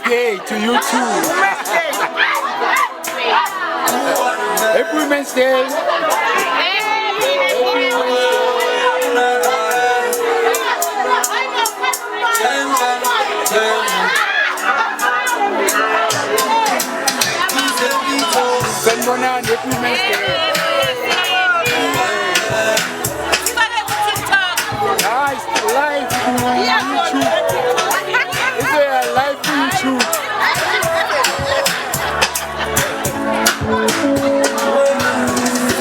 Day to you too. Happy Women's Day. Sanibonani, Happy Women's Day. Nice live YouTube. Is there a live YouTube?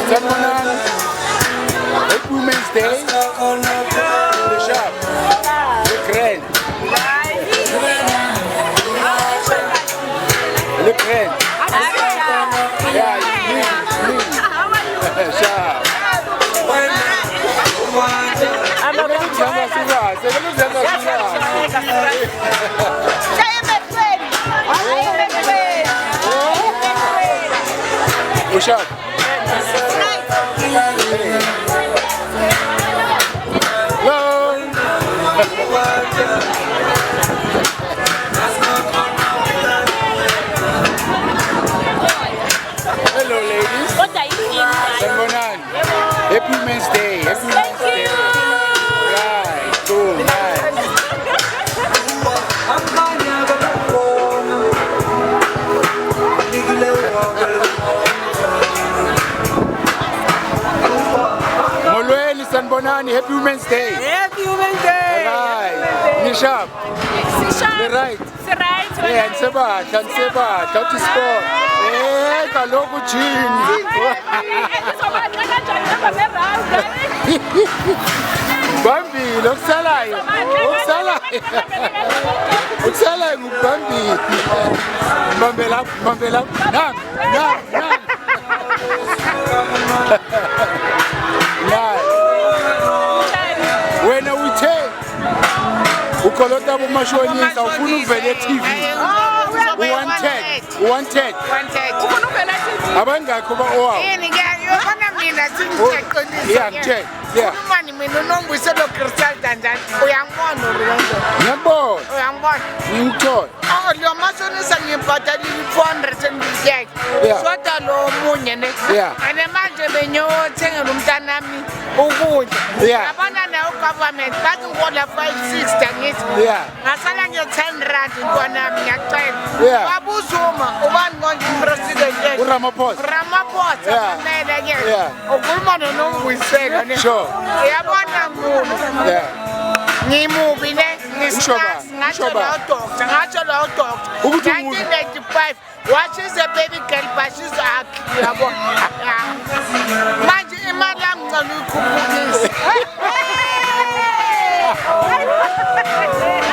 Sanibonani, Happy Women's Day. The shop. The grand. The grand. Yeah, me. Shop. Push up. Hello, ladies. What are you doing? Sanibonani. Happy Women's Day. Happy Women's Day. Right. Cool. Nice. Molweni, Sanibonani. Happy Women's Day. Happy Women's Day. Right. Nishap. The right. Yeah, Nsebata, uthi sport. Kaloku jini. Bambile okusalayo. Okusalayo ngubambile. Mbambela. Nam. Wena uthe ukolota bomashonisa ufuna uvele TV. Wanted. Abangakho ba owawo. Yeah. Mani mina unombuiselo Crystal kanjani uyangibona uRondo uyangibona Ngimthola. lo mashonisa ngibhadalile 400 ngiyeke soda lo munye ne ane manje benyothengela umntanami ukudla yabona nayo government bathi ngihola 560 ngithi ngasala nge10 rand intwanami ngiyacela babuzuma ubani konje president uRamaphosa kumele ke ukhuluma noNombuyiselo ne yabona ngoba ngimubi ne ngatsho lo doctor 1995 what is a baby girl but she's ugly yabona manje imali angicela ukukhuphukisa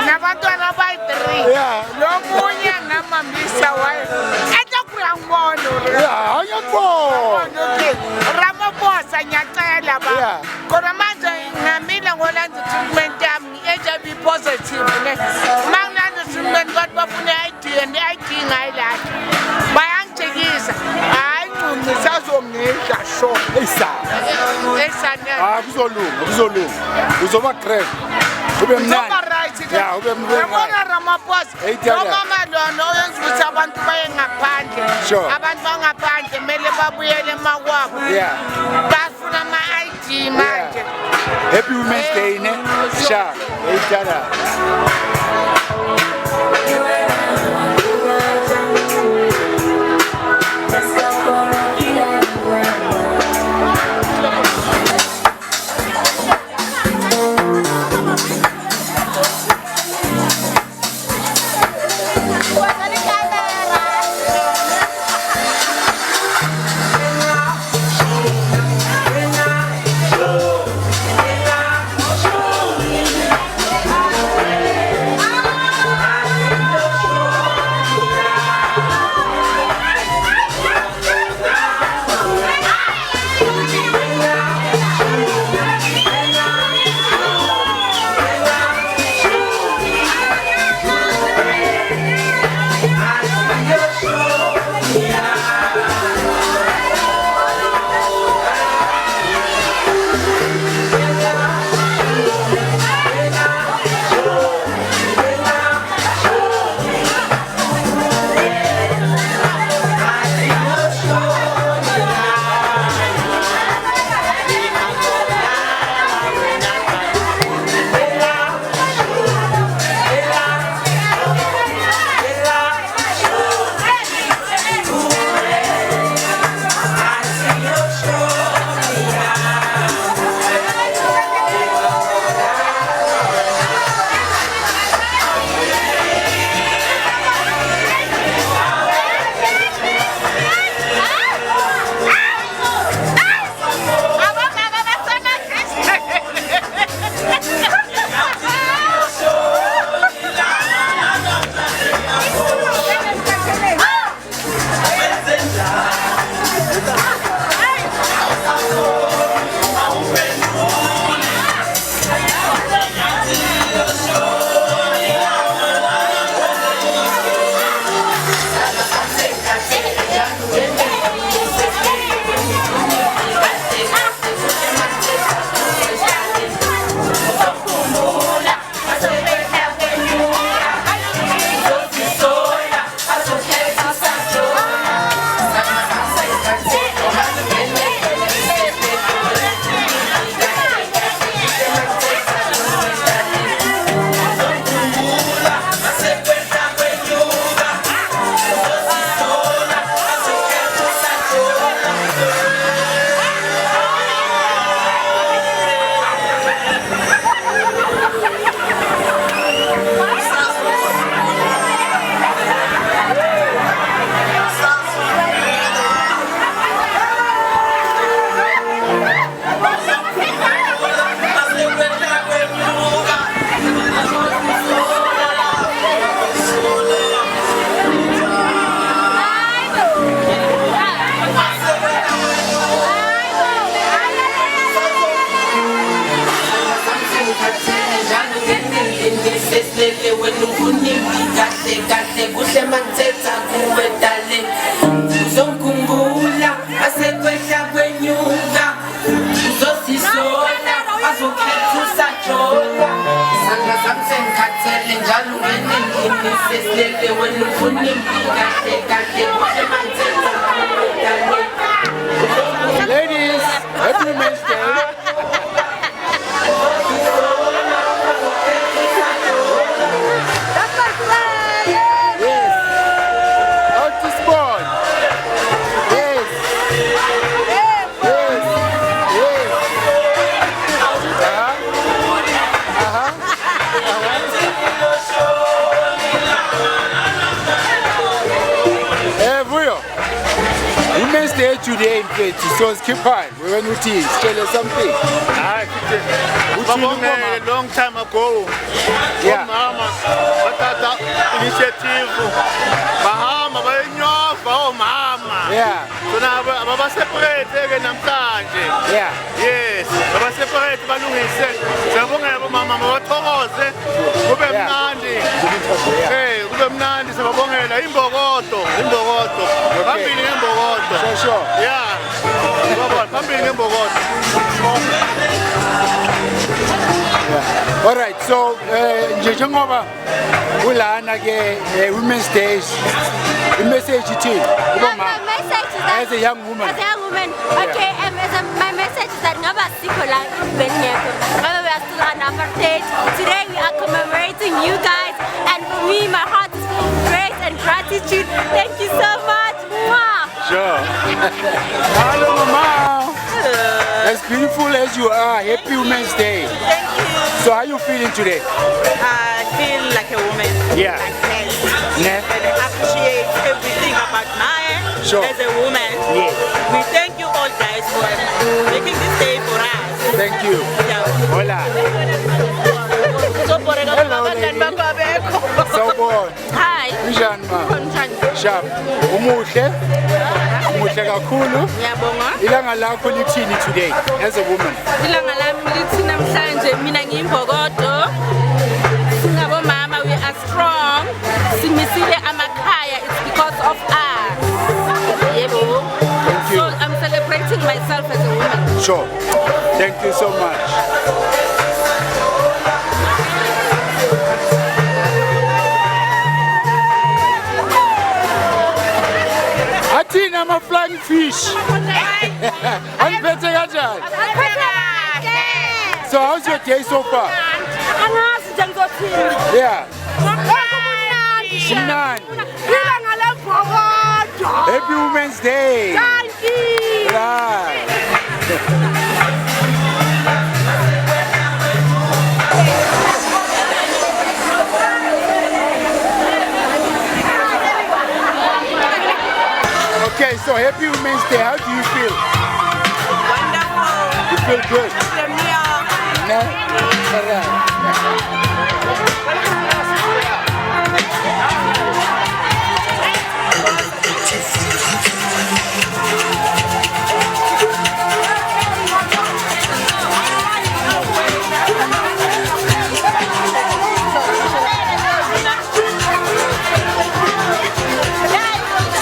nabantwana abayi-3 lo munye ngamambisa wayo etakuyangibona Ramaphosa ngiyacela ba kodwa manje ngamile ngolandza treatment yami i-HIV positive ne mangilanda treatment bathi bafuna i-ID and i-ID ngayilahla bayangijikisa hayi ncunci sazongidla sho Kuzolunga. Uzoba great. Ube mnandi. Ube mnandi. Yabona Ramaphosa. Nomama lona oyenza ukuthi abantu baye ngaphandle. Abantu bangaphandle kumele babuyele emakwabo. Bafuna ama-ID manje. Happy Women's Day ne? Sha. Eyithala. Ladies, happy Women's Day. Women's Day today in fact, so skip on. We went with tea, tell us something. A long time ago, yeah. Mama, Batata initiative, Bahama, oh Mama. Yeah. So now Baba separate again namhlanje. Yeah. Yes. Baba separate balungise. Siyabonga Mama mawathokoze. Kube mnandi. Hey, kube mnandi sibabongela imbokodo. Phambili ngembokodo. Sure. Yeah. Baba phambili ngembokodo. Yeah. All right, so njengoba ulana ke Women's Day, the message ithini kubomama? My message is that As a young woman. Okay, my message is that ngaba sikho la ibheneko. We are still on apartheid. Today we are commemorating you guys, and for me my heart is full of grace and gratitude. Thank you so much. Mwah. Sure. Hello mama. As beautiful as you are, happy Women's Day. Thank you. So how are you feeling today? I feel like a woman. Yeah. Like men. Yeah. And I appreciate everything about Maya Sure. as a woman. Yes. We thank you all guys for making this day for us. Thank you. Yeah. Hola. Hello lady. Sawubona. Hi. Njani ma? Njani? Sharp. Umuhle kakhulu. Ngiyabonga. Ilanga lakho lithini today as a woman? Ilanga lami lithi namhlanje mina ngiyimbokodo. Singabomama we are strong. Simisile amakhaya, it's because of us. Yebo. Thank you. So I'm celebrating myself as a woman. Sure. Thank you so much. Athina ama flying fish. Aniphethe kanjani? So how's your day so far? Angazi nje ngizothini. Yeah. Mnandi. Mnandi. Ilanga lembokodo. Happy Women's Day. Thank you. Right. Okay, so happy Women's Day. How do you feel? Wonderful. You feel good? The meal. No? All right.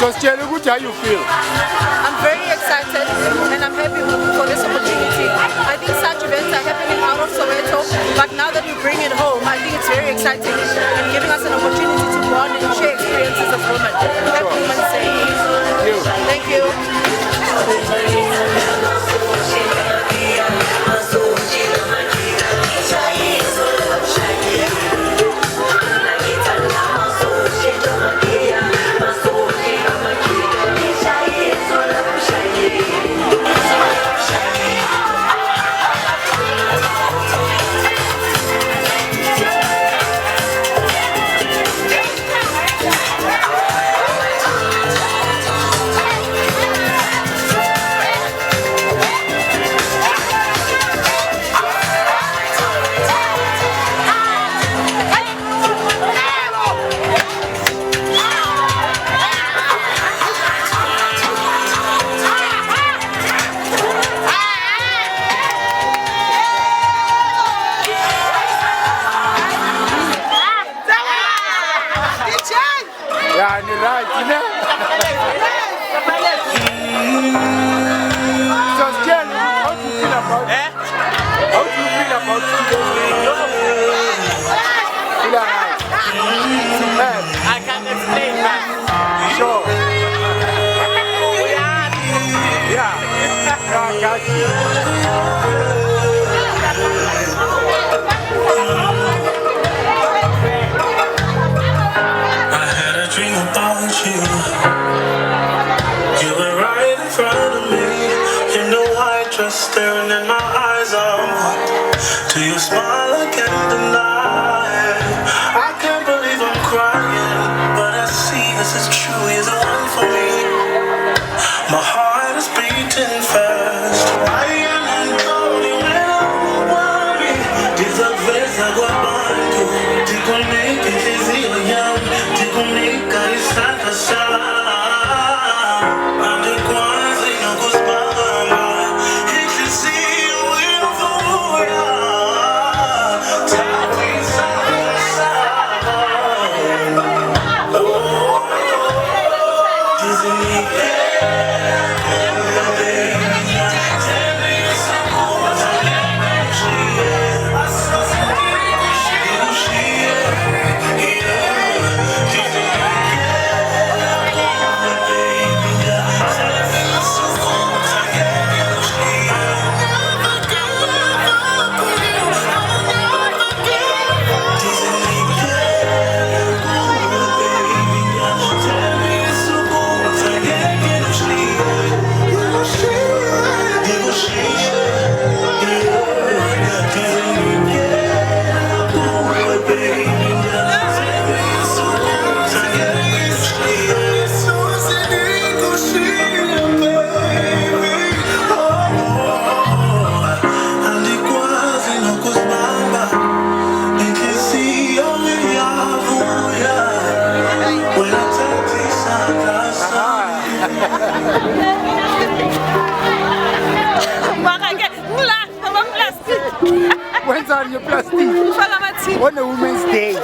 So tell me how you feel. I'm very excited and I'm happy for this opportunity. I think such events are happening out of Soweto, but now that we bring it home, I think it's very exciting and giving us an opportunity to bond and share experiences as women. Happy Women's Day. Thank you. Yeah, you're right, you know? So, tell me, how do you feel about it? How do you feel about today's feel alright? I can't explain that. Sure. Yeah. I got you. I had a dream about you. You were right in front of me. In the white dress staring in my eyes. To your smile I can't deny. I can't believe I'm crying, but I see this is true. You're the one for me. My heart is beating fast. I am lonely when I'm worried. These are veins I go bind to. Tikoneka iziyo yami, tikoneka isandla sami. Andikwazi nokusimama. Inhliziyo ivuya. Thatha isandla sami. Dizinike. When's on your plastic? On the Women's Day.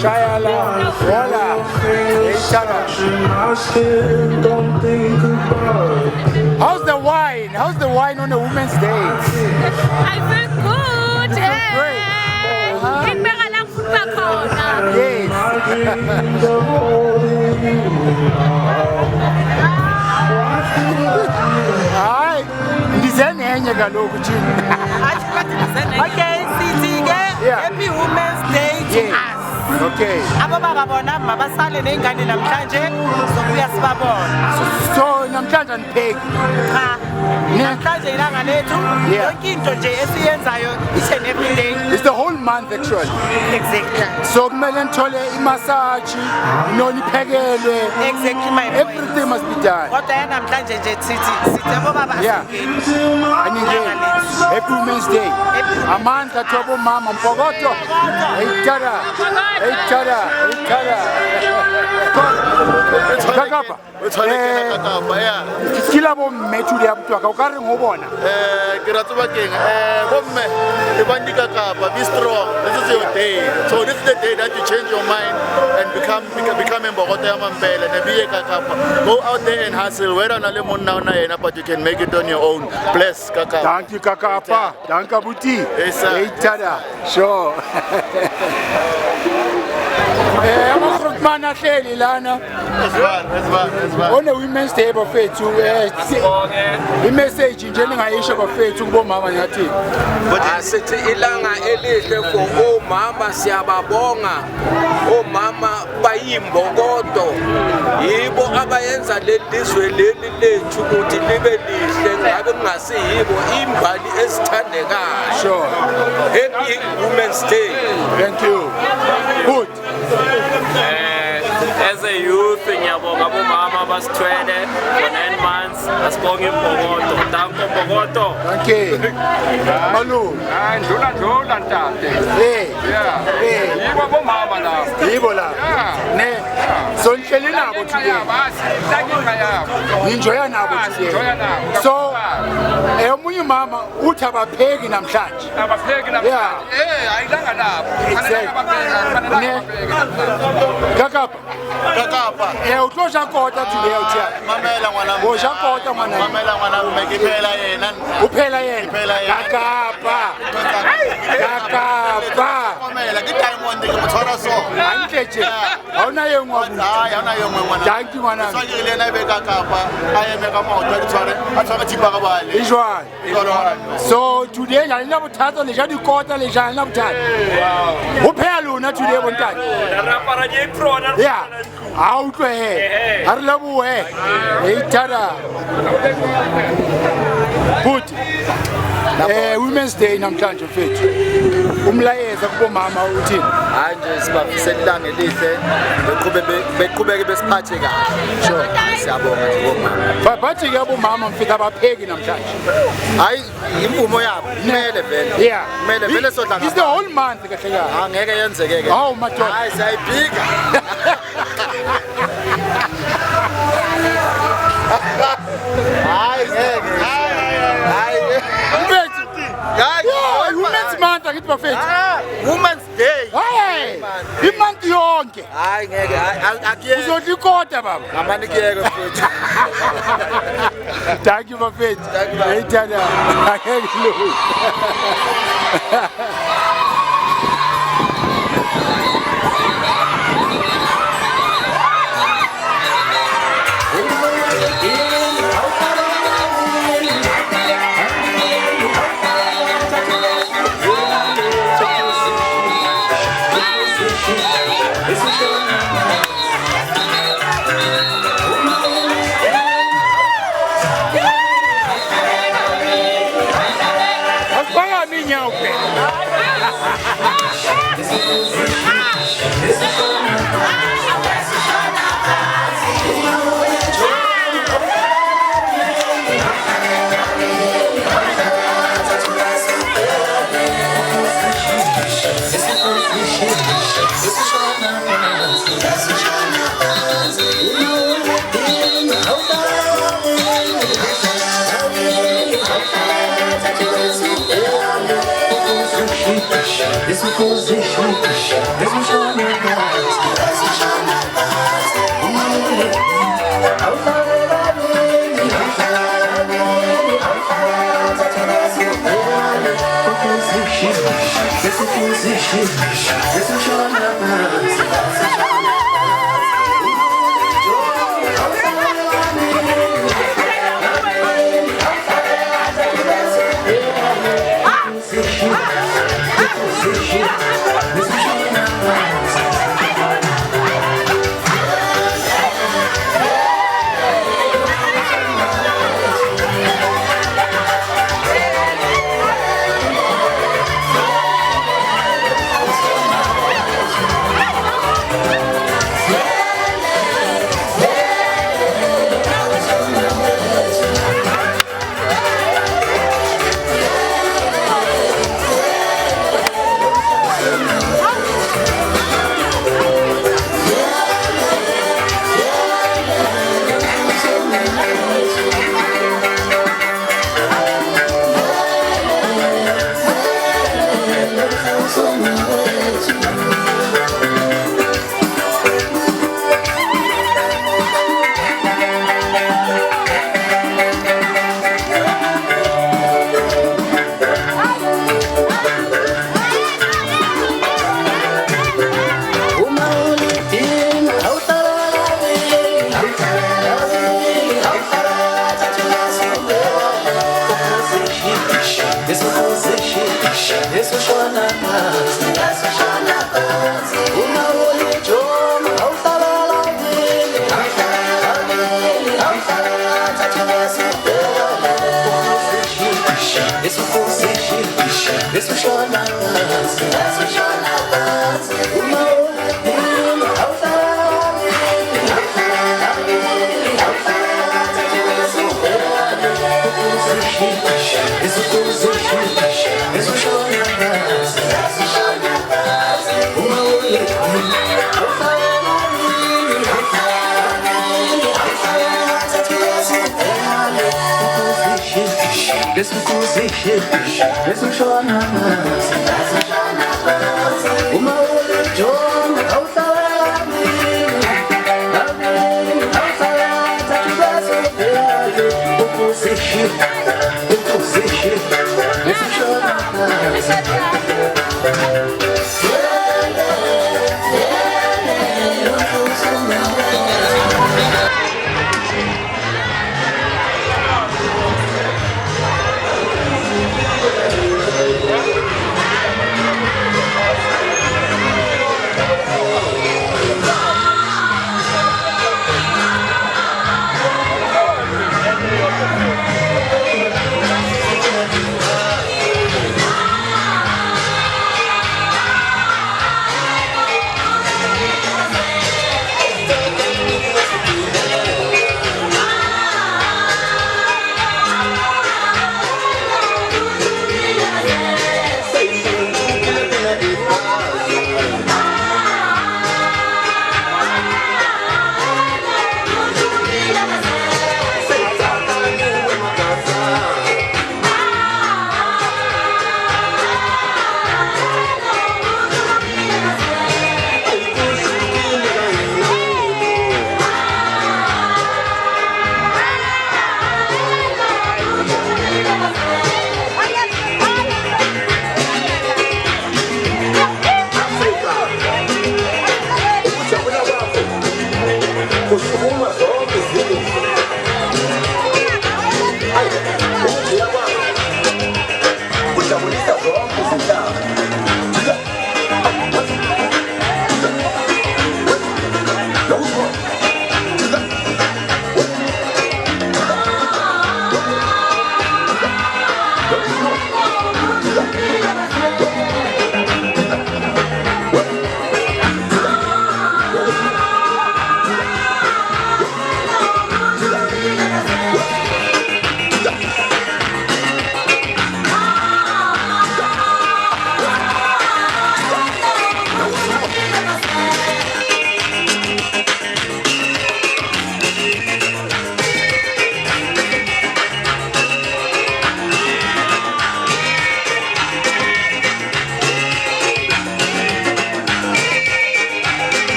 Shayala. Voila. How's the wine? How's the wine on the Women's Day? I feel good. Great. Yes. Hi. Ndizenenye kaloku thina. Okay, Siti, happy Women's Day to us. Okay. Abobaba bona mabasale nengane namhlanje sokuya sibabona. So namhlanje nipheki. Cha. Namhlanje ilanga lethu yonke into nje esiyenzayo each and every day. It's the whole month actually. Exactly. So kumele nithole imassage, noniphekelwe. Exactly my point. Everything must be done. Kodwa yana namhlanje nje sithi abobaba asingeni. Aningeni. Happy Women's Day. Amandla thobo mama mpokoto. Eyitara. Eyitara. Eyitara. Kakapa. Kila bo mmethu le mtu akakare ngobona. Ke ratsa bakeng bomme le bandika kapa be strong. This is your day. So this is the day that you change your mind and become mbokoto ya mampela ne biye kakapa. Go out there and hustle. Whether na le monna ona yena but you can make it on your own. Bless kakapa. Thank you kakapa. Danka buti. Eyitara. Sure. Amakrutman ahleli lana. On the Women's Day bafethu imessage nje ningayisho bafethu kubomama nyathi. Asithi ilanga elihle for omama siyababonga. Omama bayimbokodo. Yibo abayenza lelizwe leli lethu ukuthi libe lihle ngabe kungasiyibo imbali esithandekayo. Sure. Happy Women's Day. Thank you. Good. As a youth, ngiyabonga bomama basithwele bona 9 months. Asibonge imbokodo. Danko mbokodo. Okay. Malu. Ndlula ntate. Yeah. Yibo bomama la. Yibo la. Ne. So nihleli nabo today. Ninjoya nabo today. So omunye mama uthi abapheki namhlanje. Abapheki namhlanje. Ayilanga nabo. Kakapa. Utosha kota today uthi. Mamela ngwana. Usha kota mwana. Mamela ngwana umekiphela yena. Uphela yena. Kakapa. Mamela ke diamond ke motshwara so. Ankeje. Hauna yengwa. Hayi hauna yengwa ngwana. Danki ngwana. Sakile na be kakapa. Ayeme ka maoto di tshware. A tshwara thipa ka bale. Ijwan. So today la nna bothatso le ja dikota le ja nna bothatso. Wow. Uphela lona today bontane. Rapara nye pro na. Yeah. Autlwe he. Ha re lebohe. Eitara. Good. Women's Day namhlanje mfethu. Umlayeza kubo mama uthini? Hayi nje sibafiselanga elihle. Beqhubeke besiphathe kahle. Sure. Siyabonga nje bomama. Bathi ke abo mama mfethu abapheki namhlanje. Hayi imvumo yabo. Kumele vele. Yeah. Kumele vele sodlanga. It's the whole month kahle kahle. Angeke yenzeke ke. Hawu madoda. Hayi sayibhika. Hayi ngeke. Hayi. Hayi Women's Month akithi bafethu. Women's Day. Hayi. Imonth yonke. Hayi ngeke. Akuyeke. Uzodla ikota baba. Ngamani kuyeke mfethu. Thank you bafethu. Eyithanda. Akeke lo.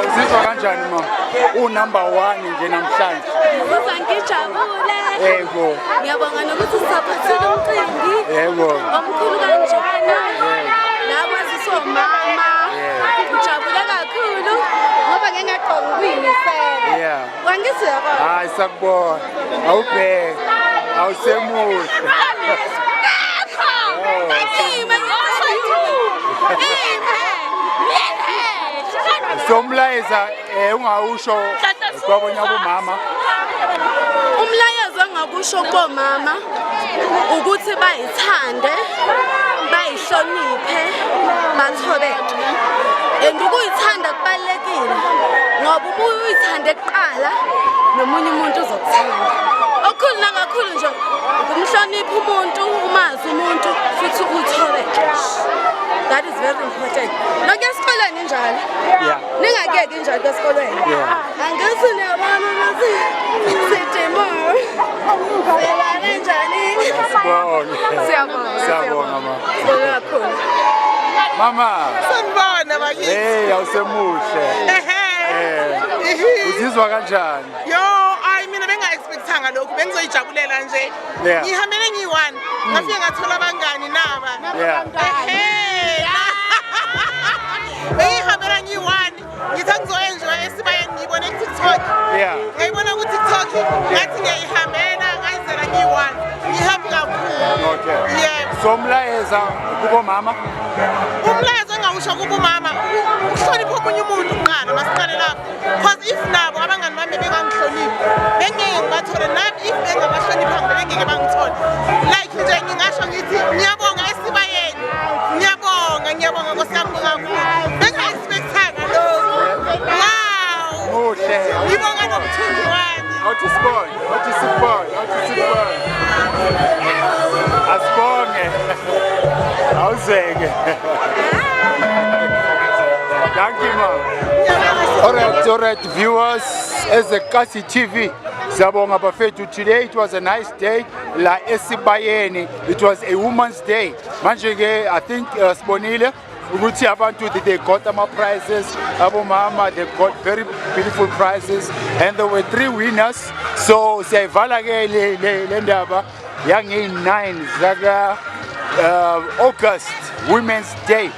Uzizwa kanjani ma? Number 1 nje namhlanje. Ngizwa ngijabule. Yebo. Ngiyabonga nokuthi sisaphathile umcimbi. Yebo. Omkhulu kanjana. Nakwaziswa mama. Ngijabule kakhulu ngoba ngengaqonga ukuyimisela. Yeah. Wangithi yabona. Hayi sakubona. Awubheke. Awusemuhle. Somlayeza ungawusho kwabonye abomama. Umlayezo engakusho komama ukuthi bayithande, bayihloniphe, bathobeke. Ukuyithanda kubalekile ngoba uma uyithande kuqala nomunye umuntu uzokuthanda. Okukhulu nakakhulu nje ukumhlonipha umuntu, umazi umuntu futhi uthobeke. That is very important. Lokho esikoleni njalo. Yeah. Ningakeki njalo esikoleni. Yeah. Angithi niyabona ukuthi sidemo. Siyabona njani? Siyabona mama. Kakhulu. Mama. Sanibona bakithi. Hey, awusemuhle. Uzizwa kanjani? Yo, mina benga-expectanga lokhu, bengizoyijabulela nje. Yeah. Ngihambele ngiyi-1, ngafike ngathola abangani naba. Yeah. Bengihambela ngiyi-1, ngithi ngizoenjoya Esibayeni ngiyibone ku-TikTok. Yeah. Ngayibona ku-TikTok, ngathi ngiyayihambela, ngayizela ngiyi-1. Ngihappy kakhulu. Okay. Yebo. So umlayeza kubomama? Umlayezo engawusho kubomama, ukuhlonipha omunye umuntu kuqala, masiqale lapho. Because if nabo abangani bami bengangihloniphi, bengeke ngibathole nami if bengabahloniphanga bengeke bangithole. Like nje ngingasho ngithi ngiyabonga Esibayeni. Ngiyabonga Nkosi yami kakhulu. Benga-expectanga lokho. Wow. Muhle. Ngibonga nomthunzi wami. Awutisibone. Asibonge. Awuzeke. Thank you, ma'am. All right, viewers, as a Kasi TV, Sabonga Bafetu, today it was a nice day. La Esibayeni, it was a woman's day. Manje, I think Sponile, Uguti Abantu, they got them prizes. Abu Mama, they got very beautiful prizes, and there were 3 winners. So, say Valage Lendaba, Young in 9 Zaga August Women's Day.